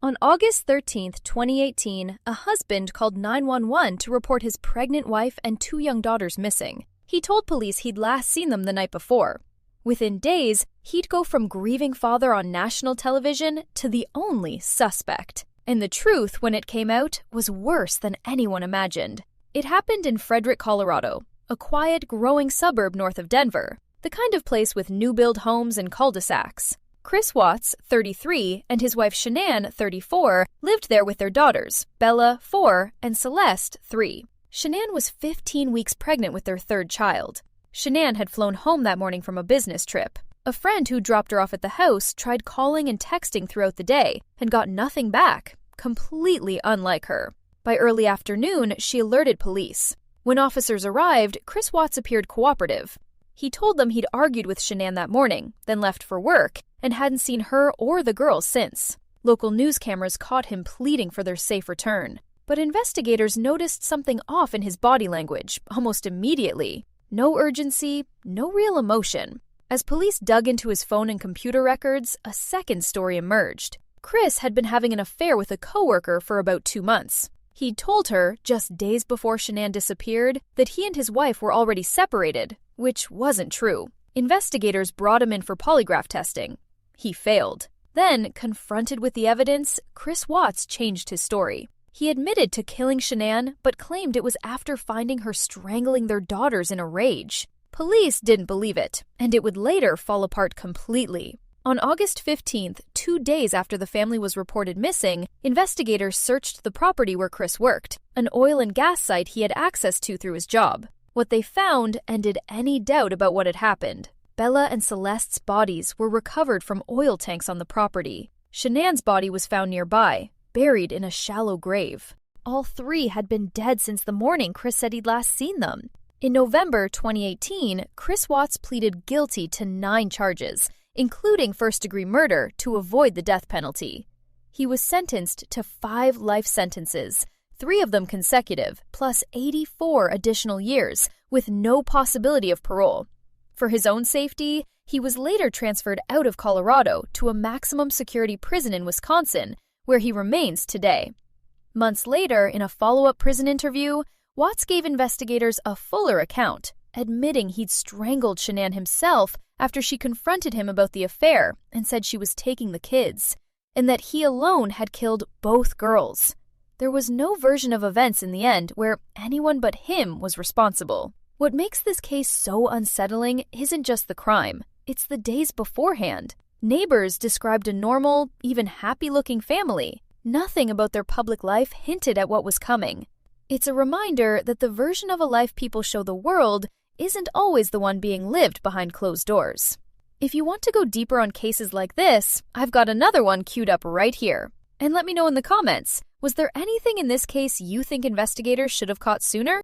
On August 13, 2018, a husband called 911 to report his pregnant wife and two young daughters missing. He told police he'd last seen them the night before. Within days, he'd go from grieving father on national television to the only suspect. And the truth, when it came out, was worse than anyone imagined. It happened in Frederick, Colorado, a quiet, growing suburb north of Denver, the kind of place with new-build homes and cul-de-sacs. Chris Watts, 33, and his wife Shanann, 34, lived there with their daughters, Bella, 4, and Celeste, 3. Shanann was 15 weeks pregnant with their third child. Shanann had flown home that morning from a business trip. A friend who dropped her off at the house tried calling and texting throughout the day and got nothing back, completely unlike her. By early afternoon, she alerted police. When officers arrived, Chris Watts appeared cooperative. He told them he'd argued with Shanann that morning, then left for work, and hadn't seen her or the girls since. Local news cameras caught him pleading for their safe return. But investigators noticed something off in his body language almost immediately. No urgency, no real emotion. As police dug into his phone and computer records, a second story emerged. Chris had been having an affair with a coworker for about 2 months. He'd told her, just days before Shanann disappeared, that he and his wife were already separated, which wasn't true. Investigators brought him in for polygraph testing. He failed. Then, confronted with the evidence, Chris Watts changed his story. He admitted to killing Shanann, but claimed it was after finding her strangling their daughters in a rage. Police didn't believe it, and it would later fall apart completely. On August 15th, 2 days after the family was reported missing, investigators searched the property where Chris worked, an oil and gas site he had access to through his job. What they found ended any doubt about what had happened. Bella and Celeste's bodies were recovered from oil tanks on the property. Shanann's body was found nearby, buried in a shallow grave. All three had been dead since the morning Chris said he'd last seen them. In November 2018, Chris Watts pleaded guilty to 9 charges, including first-degree murder, to avoid the death penalty. He was sentenced to 5 life sentences, 3 of them consecutive, plus 84 additional years, with no possibility of parole. For his own safety, he was later transferred out of Colorado to a maximum security prison in Wisconsin, where he remains today. Months later, in a follow-up prison interview, Watts gave investigators a fuller account, admitting he'd strangled Shanann himself after she confronted him about the affair and said she was taking the kids, and that he alone had killed both girls. There was no version of events in the end where anyone but him was responsible. What makes this case so unsettling isn't just the crime, it's the days beforehand. Neighbors described a normal, even happy-looking family. Nothing about their public life hinted at what was coming. It's a reminder that the version of a life people show the world isn't always the one being lived behind closed doors. If you want to go deeper on cases like this, I've got another one queued up right here. And let me know in the comments, was there anything in this case you think investigators should have caught sooner?